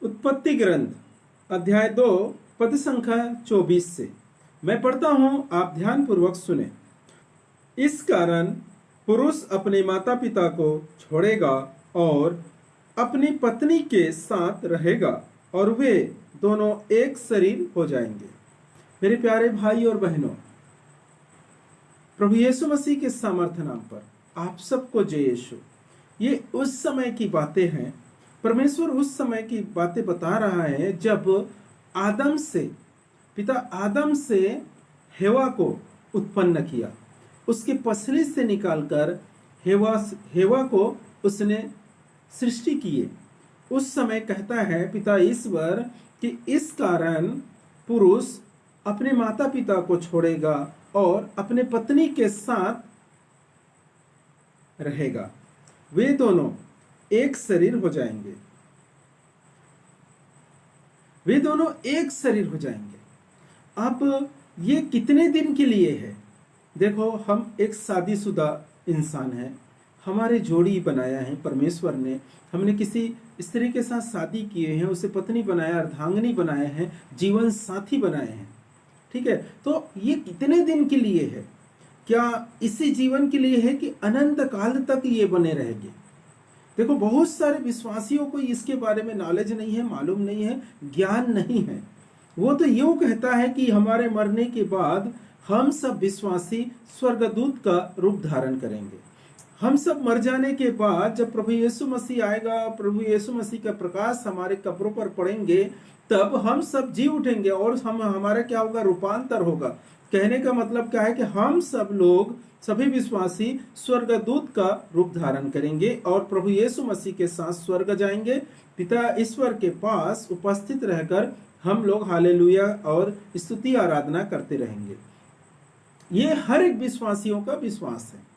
उत्पत्ति ग्रंथ अध्याय 2 पद संख्या 24 से मैं पढ़ता हूं, आप ध्यान पूर्वक सुने। इस कारण पुरुष अपने माता पिता को छोड़ेगा और अपनी पत्नी के साथ रहेगा और वे दोनों एक शरीर हो जाएंगे। मेरे प्यारे भाई और बहनों, प्रभु यीशु मसीह के सामर्थ्य नाम पर आप सबको जय यीशु। ये उस समय की बातें हैं, परमेश्वर उस समय की बातें बता रहा है जब पिता आदम से हेवा को उत्पन्न किया, उसके पसली से निकालकर हेवा को उसने सृष्टि किए। उस समय कहता है पिता ईश्वर कि इस कारण पुरुष अपने माता पिता को छोड़ेगा और अपने पत्नी के साथ रहेगा, वे दोनों एक शरीर हो जाएंगे। वे दोनों एक शरीर हो जाएंगे। अब ये कितने दिन के लिए है? देखो, हम एक शादीशुदा इंसान हैं, हमारे जोड़ी बनाया है परमेश्वर ने। हमने किसी स्त्री के साथ शादी किए हैं, उसे पत्नी बनाया, अर्धांगिनी बनाए हैं, जीवन साथी बनाए हैं। ठीक है, तो ये कितने दिन के लिए है? क्या इसी जीवन के लिए है कि अनंत काल तक ये बने रहेंगे? देखो, बहुत सारे विश्वासियों को इसके बारे में नॉलेज नहीं है, मालूम नहीं है, ज्ञान नहीं है। वो तो यूं कहता है कि हमारे मरने के बाद हम सब विश्वासी स्वर्गदूत का रूप धारण करेंगे। हम सब मर जाने के बाद जब प्रभु यीशु मसीह आएगा, प्रभु यीशु मसीह का प्रकाश हमारे कब्रों पर पड़ेंगे, तब हम सब जी उठेंगे और हमारा क्या होगा? रूपांतर होगा। कहने का मतलब क्या है कि हम सब लोग, सभी विश्वासी स्वर्गदूत का रूप धारण करेंगे और प्रभु यीशु मसीह के साथ स्वर्ग जाएंगे। पिता ईश्वर के पास उपस्थित रहकर हम लोग हालेलुया और स्तुति आराधना करते रहेंगे। ये हर एक विश्वासियों का विश्वास है।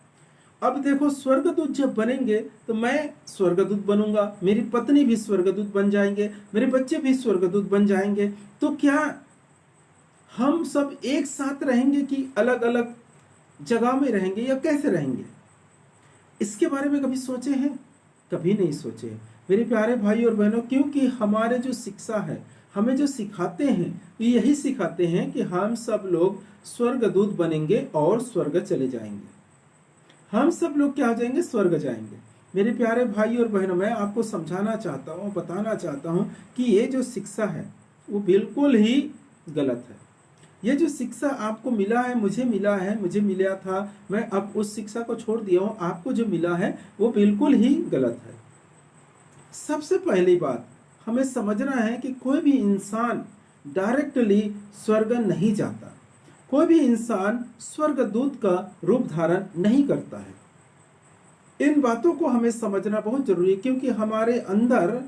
अब देखो, स्वर्गदूत जब बनेंगे तो मैं स्वर्गदूत बनूंगा, मेरी पत्नी भी स्वर्गदूत बन जाएंगे, मेरे बच्चे भी स्वर्गदूत बन जाएंगे। तो क्या हम सब एक साथ रहेंगे कि अलग अलग जगह में रहेंगे या कैसे रहेंगे? इसके बारे में कभी सोचे हैं? कभी नहीं सोचे मेरे प्यारे भाई और बहनों, क्योंकि हमारे जो शिक्षा है, हमें जो सिखाते हैं, यही सिखाते हैं कि हम सब लोग स्वर्गदूत बनेंगे और स्वर्ग चले जाएंगे। हम सब लोग क्या हो जाएंगे? स्वर्ग जाएंगे। मेरे प्यारे भाई और बहनों, मैं आपको समझाना चाहता हूँ, बताना चाहता हूँ कि ये जो शिक्षा है वो बिल्कुल ही गलत है। ये जो शिक्षा आपको मिला है, मुझे मिला है, मुझे मिला था, मैं अब उस शिक्षा को छोड़ दिया हूँ। आपको जो मिला है वो बिल्कुल ही गलत है। सबसे पहली बात हमें समझना है कि कोई भी इंसान डायरेक्टली स्वर्ग नहीं जाता, कोई भी इंसान स्वर्गदूत का रूप धारण नहीं करता है। इन बातों को हमें समझना बहुत जरूरी है, क्योंकि हमारे अंदर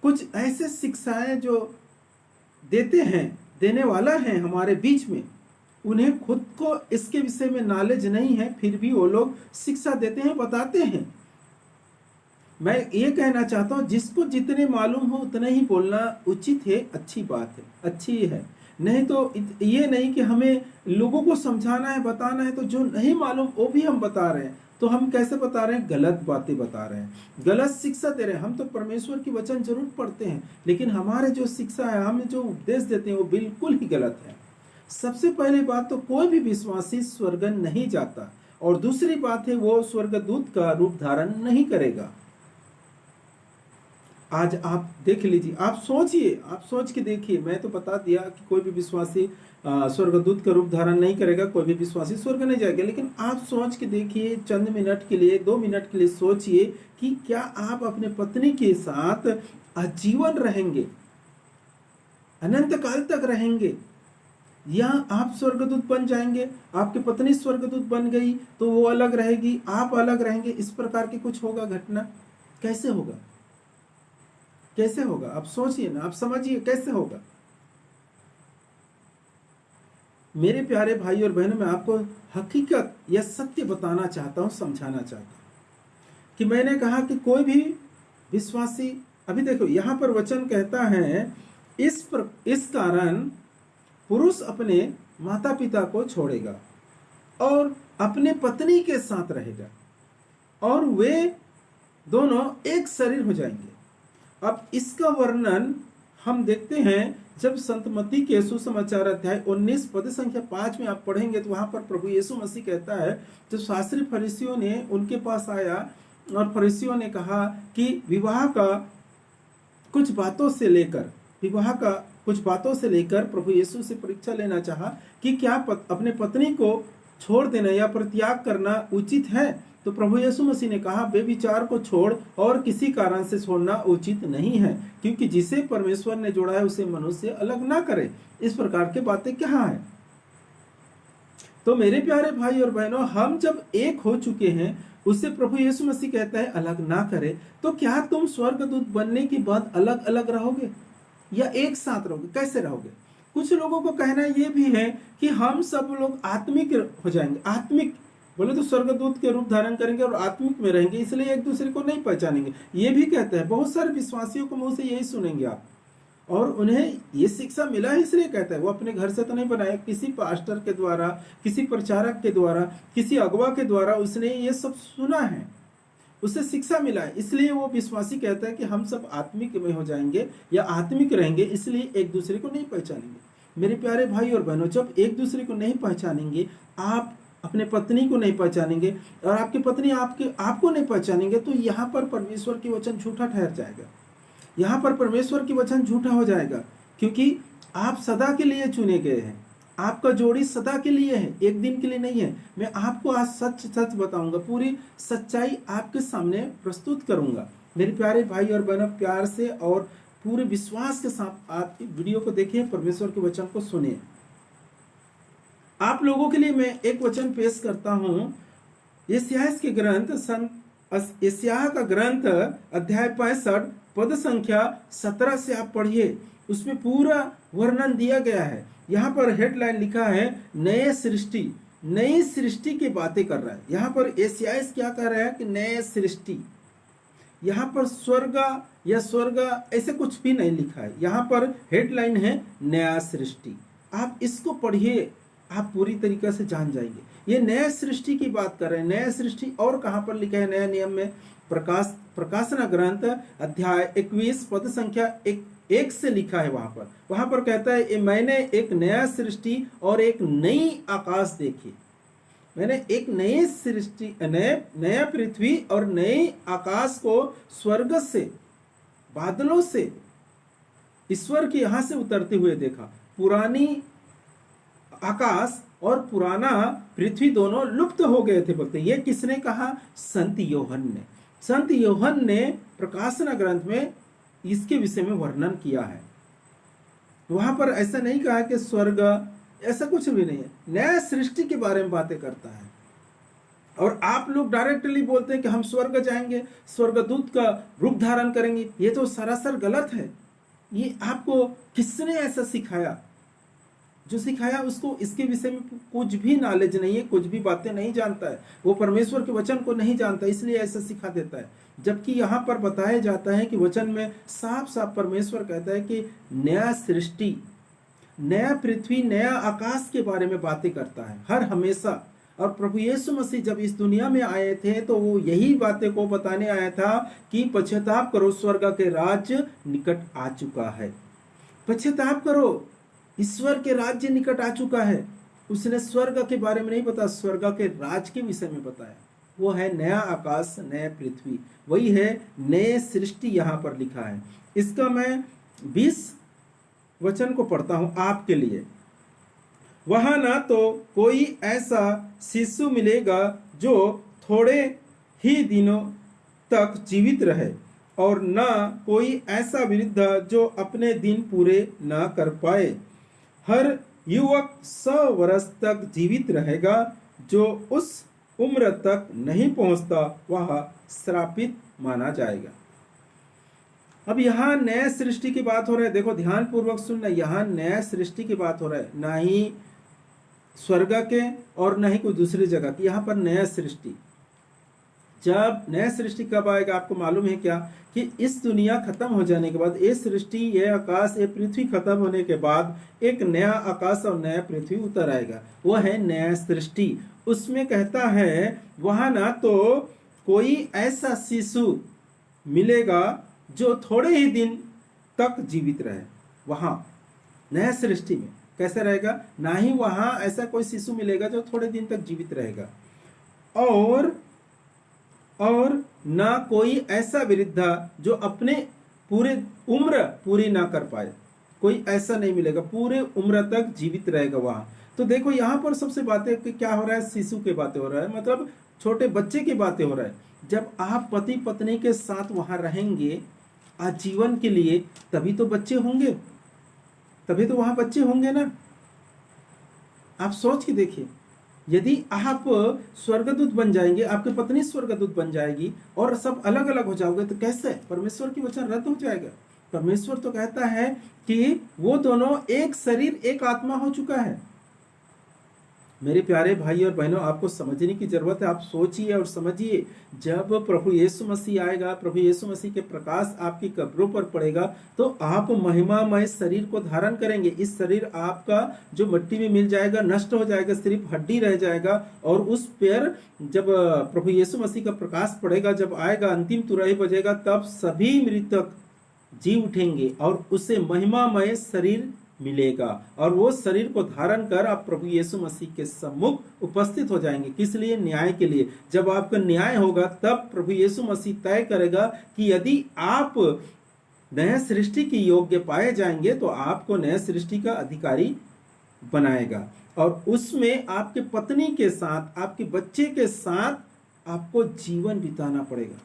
कुछ ऐसे शिक्षाएं जो देने वाला है हमारे बीच में, उन्हें खुद को इसके विषय में नॉलेज नहीं है, फिर भी वो लोग शिक्षा देते हैं, बताते हैं। मैं ये कहना चाहता हूं, जिसको जितने मालूम हो उतना ही बोलना उचित है, अच्छी बात है, अच्छी है। नहीं तो ये नहीं कि हमें लोगों को समझाना है, बताना है, तो जो नहीं मालूम वो भी हम बता रहे हैं। तो हम कैसे बता रहे हैं? गलत बातें बता रहे हैं, गलत शिक्षा दे रहे हैं। हम तो परमेश्वर की वचन जरूर पढ़ते हैं, लेकिन हमारे जो शिक्षा है, हमें जो उपदेश देते हैं, वो बिल्कुल ही गलत है। सबसे पहली बात तो कोई भी विश्वासी स्वर्ग नहीं जाता, और दूसरी बात है वो स्वर्गदूत का रूप धारण नहीं करेगा। आज आप देख लीजिए, आप सोचिए, आप सोच के देखिए। मैं तो बता दिया कि कोई भी विश्वासी स्वर्गदूत का रूप धारण नहीं करेगा, कोई भी विश्वासी स्वर्ग नहीं जाएगा। लेकिन आप सोच के देखिए, चंद मिनट के लिए, 2 मिनट के लिए सोचिए कि क्या आप अपने पत्नी के साथ आजीवन रहेंगे, अनंत काल तक रहेंगे, या आप स्वर्गदूत बन जाएंगे? आपकी पत्नी स्वर्गदूत बन गई तो वो अलग रहेगी, आप अलग रहेंगे। इस प्रकार की कुछ होगा घटना? कैसे होगा? कैसे होगा? आप सोचिए ना, आप समझिए कैसे होगा। मेरे प्यारे भाई और बहनों, मैं आपको हकीकत या सत्य बताना चाहता हूं, समझाना चाहता हूं कि मैंने कहा कि कोई भी विश्वासी, अभी देखो यहां पर वचन कहता है, इस कारण पुरुष अपने माता पिता को छोड़ेगा और अपने पत्नी के साथ रहेगा और वे दोनों एक शरीर हो जाएंगे। अब इसका वर्णन हम देखते हैं जब संत मत्ती के सुसमाचार अध्याय 19 पद संख्या 5 में आप पढ़ेंगे तो वहां पर प्रभु यीशु मसीह कहता है, जब शास्त्री फरीसियों ने उनके पास आया और फरीसियों ने कहा कि विवाह का कुछ बातों से लेकर प्रभु यीशु से परीक्षा लेना चाहा कि क्या अपने पत्नी को छोड़ देना या परित्याग करना उचित है। तो प्रभु यीशु मसीह ने कहा, बेविचार को छोड़ और किसी कारण से छोड़ना उचित नहीं है, क्योंकि जिसे परमेश्वर ने जोड़ा है उसे मनुष्य अलग ना करे। इस प्रकार की बातें क्या है। तो मेरे प्यारे भाई और बहनों, हम जब एक हो चुके हैं, उससे प्रभु यीशु मसीह कहता है अलग ना करे, तो क्या तुम स्वर्गदूत बनने के बाद अलग अलग रहोगे या एक साथ रहोगे? कैसे रहोगे? कुछ लोगों को कहना यह भी है कि हम सब लोग आत्मिक हो जाएंगे। आत्मिक बोले तो स्वर्गदूत के रूप धारण करेंगे और आत्मिक में रहेंगे, इसलिए एक दूसरे को नहीं पहचानेंगे। ये भी कहते हैं, बहुत सारे विश्वासियों को मुंह से यही सुनेंगे आप, और उन्हें ये शिक्षा मिला है इसलिए कहता है। वो अपने घर से तो नहीं बनाया, किसी पास्टर के द्वारा, किसी प्रचारक के द्वारा, किसी अगवा के द्वारा उसने ये सब सुना है, उससे शिक्षा मिला है, इसलिए वो विश्वासी कहता है कि हम सब आत्मिक में हो जाएंगे या आत्मिक रहेंगे, इसलिए एक दूसरे को नहीं पहचानेंगे। मेरे प्यारे भाई और बहनों, जब एक दूसरे को नहीं पहचानेंगे, आप अपने पत्नी को नहीं पहचानेंगे और आपकी पत्नी आपको नहीं पहचानेंगे, तो यहाँ पर परमेश्वर की वचन झूठा ठहर जाएगा। यहाँ पर परमेश्वर की वचन झूठा हो जाएगा, क्योंकि आप सदा के लिए चुने गए हैं। आपका जोड़ी सदा के लिए है, एक दिन के लिए नहीं है। मैं आपको आज सच सच बताऊंगा, पूरी सच्चाई आपके सामने प्रस्तुत करूंगा। मेरे प्यारे भाई और बहनों, प्यार से और पूरे विश्वास के साथ आप वीडियो को देखिए, परमेश्वर के वचन को सुनिए। आप लोगों के लिए मैं एक वचन पेश करता हूं, यशायाह का ग्रंथ अध्याय 65 पद संख्या 17 से आप पढ़िए। उसमें पूरा वर्णन दिया गया है। यहाँ पर हेडलाइन लिखा है, नए सृष्टि। नई सृष्टि की बातें कर रहा है। यहाँ पर यशायाह क्या कर रहा है कि नए सृष्टि। यहाँ पर स्वर्ग या स्वर्ग ऐसे कुछ भी नहीं लिखा है, यहाँ पर हेडलाइन है नया सृष्टि। आप इसको पढ़िए, आप पूरी तरीके से जान जाएंगे। ये नया सृष्टि की बात कर रहे हैं। नया सृष्टि और कहाँ पर लिखा है? नया नियम में प्रकाशन ग्रंथ अध्याय 21 पद संख्या 1 से लिखा है। वहां पर कहता है, मैंने एक नया सृष्टि और एक नई आकाश देखी। मैंने एक नई सृष्टि, नया पृथ्वी और नई आकाश को स्वर्ग से, बादलों से, ईश्वर के यहां से उतरते हुए देखा। पुरानी आकाश और पुराना पृथ्वी दोनों लुप्त हो गए थे बोलते। ये किसने कहा? संत योहन ने। संत योहन ने प्रकाशन ग्रंथ में इसके विषय में वर्णन किया है। वहां पर ऐसा नहीं कहा कि स्वर्ग, ऐसा कुछ भी नहीं है। नया सृष्टि के बारे में बातें करता है। और आप लोग डायरेक्टली बोलते हैं कि हम स्वर्ग जाएंगे, स्वर्गदूत का रूप धारण करेंगे। ये तो सरासर गलत है। ये आपको किसने ऐसा सिखाया? जो सिखाया उसको इसके विषय में कुछ भी नॉलेज नहीं है, कुछ भी बातें नहीं जानता है। वो परमेश्वर के वचन को नहीं जानता, इसलिए ऐसा सिखा देता है। जबकि यहाँ पर बताया जाता है कि वचन में साफ साफ परमेश्वर कहता है कि नया सृष्टि, नया पृथ्वी, नया आकाश के बारे में बातें करता है हर हमेशा। और प्रभु यीशु मसीह जब इस दुनिया में आए थे तो वो यही बातें को बताने आया था कि पश्चाताप करो, स्वर्ग के राज्य निकट आ चुका है। पश्चाताप करो, ईश्वर के राज्य निकट आ चुका है। उसने स्वर्ग के बारे में नहीं बताया, स्वर्ग के राज के विषय में बताया। वो है नया आकाश, नया पृथ्वी, वही है नए सृष्टि। यहाँ पर लिखा है। इसका मैं 20 वचन को पढ़ता हूं आपके लिए। वहां ना तो कोई ऐसा शिशु मिलेगा जो थोड़े ही दिनों तक जीवित रहे, और न कोई ऐसा वृद्ध जो अपने दिन पूरे न कर पाए। हर युवक 100 वर्ष तक जीवित रहेगा। जो उस उम्र तक नहीं पहुंचता वह श्रापित माना जाएगा। अब यहाँ नया सृष्टि की बात हो रहा है। देखो ध्यान पूर्वक सुनना, यहाँ नया सृष्टि की बात हो रहा है, ना ही स्वर्ग के और ना ही कोई दूसरी जगह की। यहाँ पर नया सृष्टि। जब नया सृष्टि कब आएगा आपको मालूम है क्या? कि इस दुनिया खत्म हो जाने के बाद, ये सृष्टि, ये आकाश, ये पृथ्वी खत्म होने के बाद एक नया आकाश और नया पृथ्वी उतर आएगा। वो है नया सृष्टि। उसमें कहता है वहां ना तो कोई ऐसा शिशु मिलेगा जो थोड़े ही दिन तक जीवित रहे। वहां नया सृष्टि में कैसे रहेगा? ना ही वहां ऐसा कोई शिशु मिलेगा जो थोड़े दिन तक जीवित रहेगा, और ना कोई ऐसा वृद्धा जो अपने पूरे उम्र पूरी ना कर पाए। कोई ऐसा नहीं मिलेगा, पूरे उम्र तक जीवित रहेगा वहां। तो देखो यहाँ पर सबसे बातें कि क्या हो रहा है, शिशु की बातें हो रहा है, मतलब छोटे बच्चे की बातें हो रहा है। जब आप पति पत्नी के साथ वहां रहेंगे आजीवन के लिए, तभी तो बच्चे होंगे, तभी तो वहां बच्चे होंगे ना। आप सोच के देखिए, यदि आप स्वर्गदूत बन जाएंगे, आपकी पत्नी स्वर्गदूत बन जाएगी और सब अलग अलग हो जाओगे, तो कैसे परमेश्वर की वचन रद्द हो जाएगा? परमेश्वर तो कहता है कि वो दोनों एक शरीर एक आत्मा हो चुका है। मेरे प्यारे भाई और बहनों, आपको समझने की जरूरत है। आप सोचिए और समझिए, जब प्रभु यीशु मसीह आएगा, प्रभु यीशु मसीह के प्रकाश आपकी कब्रों पर पड़ेगा, तो आप महिमामय शरीर को धारण करेंगे। इस शरीर आपका जो मिट्टी में मिल जाएगा, नष्ट हो जाएगा, सिर्फ हड्डी रह जाएगा। और उस पर जब प्रभु यीशु मसीह का प्रकाश पड़ेगा, जब आएगा, अंतिम तुरही बजेगा, तब सभी मृतक जी उठेंगे और उसे महिमामय शरीर मिलेगा। और वो शरीर को धारण कर आप प्रभु यीशु मसीह के सम्मुख उपस्थित हो जाएंगे। किस लिए? न्याय के लिए। जब आपका न्याय होगा, तब प्रभु यीशु मसीह तय करेगा कि यदि आप नया सृष्टि के योग्य पाए जाएंगे, तो आपको नया सृष्टि का अधिकारी बनाएगा। और उसमें आपके पत्नी के साथ, आपके बच्चे के साथ आपको जीवन बिताना पड़ेगा।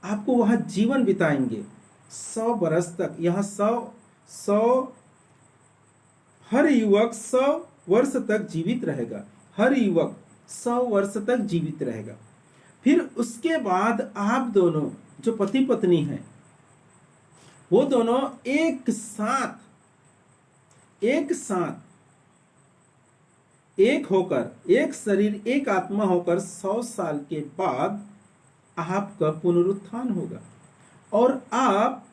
आपको वहां जीवन बिताएंगे 100 बरस तक। यहाँ 100 हर युवक 100 वर्ष तक जीवित रहेगा। हर युवक 100 वर्ष तक जीवित रहेगा। फिर उसके बाद आप दोनों जो पति पत्नी हैं, वो दोनों एक साथ एक होकर, एक शरीर एक आत्मा होकर 100 साल के बाद आपका पुनरुत्थान होगा और आप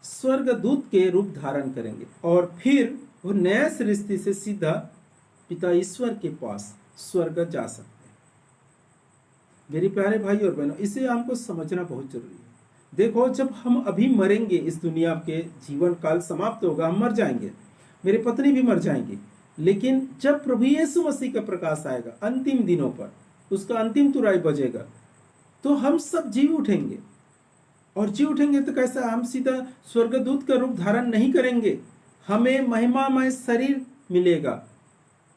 स्वर्गदूत के रूप धारण करेंगे। और फिर वो नया सृष्टि से सीधा पिता ईश्वर के पास स्वर्ग जा सकते हैं। मेरे प्यारे भाई और बहनों, इसे हमको समझना बहुत जरूरी है। देखो, जब हम अभी मरेंगे, इस दुनिया के जीवन काल समाप्त होगा, हम मर जाएंगे, मेरी पत्नी भी मर जाएंगी। लेकिन जब प्रभु यीशु मसीह का प्रकाश आएगा अंतिम दिनों पर, उसका अंतिम तुरही बजेगा, तो हम सब जी उठेंगे। और जी उठेंगे तो कैसा? हम सीधा स्वर्गदूत का रूप धारण नहीं करेंगे, हमें महिमामय शरीर मिलेगा।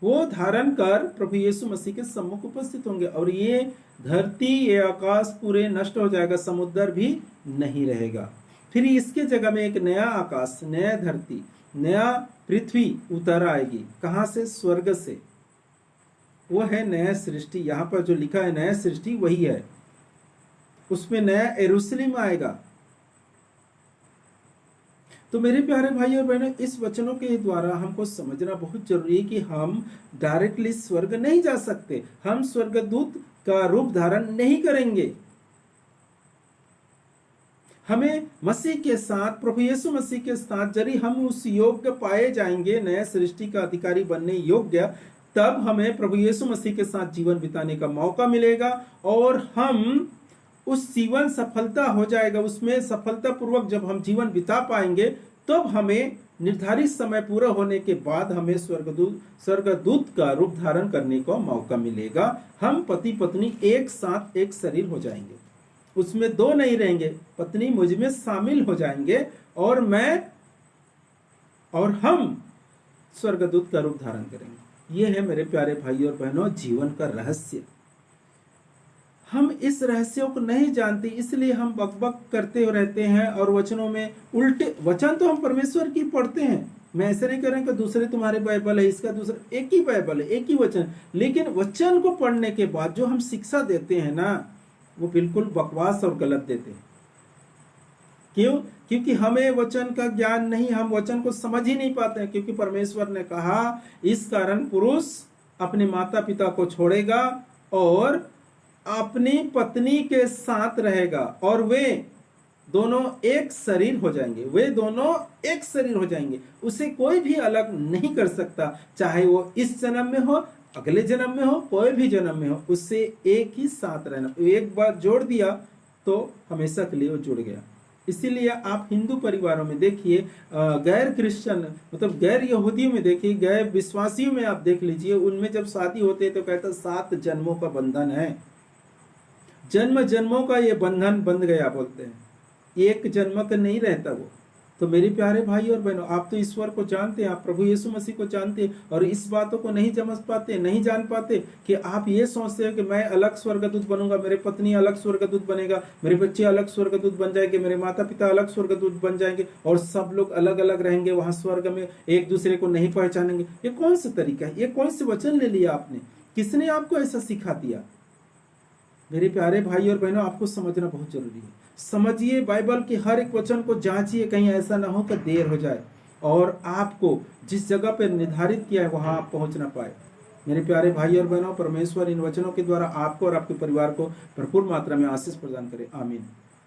वो धारण कर प्रभु यीशु मसीह के सम्मुख उपस्थित होंगे। और ये धरती, ये आकाश पूरे नष्ट हो जाएगा, समुद्र भी नहीं रहेगा। फिर इसके जगह में एक नया आकाश, नया धरती, नया पृथ्वी उतर आएगी। कहां से? स्वर्ग से। वो है नया सृष्टि। यहाँ पर जो लिखा है नया सृष्टि, वही है। उसमें नया यरूशलेम आएगा। तो मेरे प्यारे भाई और बहनों, इस वचनों के द्वारा हमको समझना बहुत जरूरी है कि हम डायरेक्टली स्वर्ग नहीं जा सकते। हम स्वर्गदूत का रूप धारण नहीं करेंगे। हमें मसीह के साथ, प्रभु यीशु मसीह के साथ, यदि हम उस योग्य पाए जाएंगे, नया सृष्टि का अधिकारी बनने योग्य, तब हमें प्रभु यीशु मसीह के साथ जीवन बिताने का मौका मिलेगा और हम उस जीवन सफलता हो जाएगा। उसमें सफलता पूर्वक जब हम जीवन बिता पाएंगे, तब हमें निर्धारित समय पूरा होने के बाद हमें स्वर्गदूत का रूप धारण करने का मौका मिलेगा। हम पति पत्नी एक साथ एक शरीर हो जाएंगे, उसमें दो नहीं रहेंगे। पत्नी मुझ में शामिल हो जाएंगे और हम स्वर्गदूत का रूप धारण करेंगे। यह है मेरे प्यारे भाई और बहनों जीवन का रहस्य। हम इस रहस्यों को नहीं जानते, इसलिए हम बकबक करते रहते हैं और वचनों में उल्टे वचन तो हम परमेश्वर की पढ़ते हैं। मैं ऐसे नहीं कह रहा कि दूसरे तुम्हारे बाइबल है, इसका दूसरा, एक ही बाइबल है, एक ही वचन। लेकिन वचन को पढ़ने के बाद जो हम शिक्षा देते हैं ना, वो बिल्कुल बकवास और गलत देते हैं। क्यों? क्योंकि हमें वचन का ज्ञान नहीं, हम वचन को समझ ही नहीं पाते हैं। क्योंकि परमेश्वर ने कहा, इस कारण पुरुष अपने माता पिता को छोड़ेगा और अपनी पत्नी के साथ रहेगा और वे दोनों एक शरीर हो जाएंगे। वे दोनों एक शरीर हो जाएंगे, उसे कोई भी अलग नहीं कर सकता। चाहे वो इस जन्म में हो, अगले जन्म में हो, कोई भी जन्म में हो, उससे एक ही साथ रहना। एक बार जोड़ दिया तो हमेशा के लिए वो जुड़ गया। इसीलिए आप हिंदू परिवारों में देखिए, गैर क्रिश्चियन मतलब गैर यहूदियों में देखिए, गैर विश्वासियों में आप देख लीजिए, उनमें जब शादी होती है तो कहता है 7 जन्मों का बंधन है, जन्म जन्मों का ये बंधन बंध गया बोलते हैं, एक जन्म का नहीं रहता वो। तो मेरे प्यारे भाई और बहनों, आप तो ईश्वर को जानते हैं, आप प्रभु यीशु मसीह को जानते हैं, और इस बातों को नहीं समझ पाते, नहीं जान पाते कि आप ये सोचते हो कि मैं अलग स्वर्गदूत बनूंगा, मेरे पत्नी अलग स्वर्गदूत बनेगा, मेरे बच्चे अलग स्वर्गदूत बन जाएंगे, मेरे माता पिता अलग स्वर्गदूत बन जाएंगे, और सब लोग अलग अलग रहेंगे वहां स्वर्ग में, एक दूसरे को नहीं पहचानेंगे। ये कौन सा तरीका है? ये कौन से वचन ले लिया आपने? किसने आपको ऐसा सिखा दिया? मेरे प्यारे भाई और बहनों, आपको समझना बहुत जरूरी है। समझिए, बाइबल के हर एक वचन को जांचिए, कहीं ऐसा ना हो कि देर हो जाए और आपको जिस जगह पर निर्धारित किया है वहां आप पहुंच ना पाए। मेरे प्यारे भाई और बहनों, परमेश्वर इन वचनों के द्वारा आपको और आपके परिवार को भरपूर मात्रा में आशीष प्रदान करे। आमीन।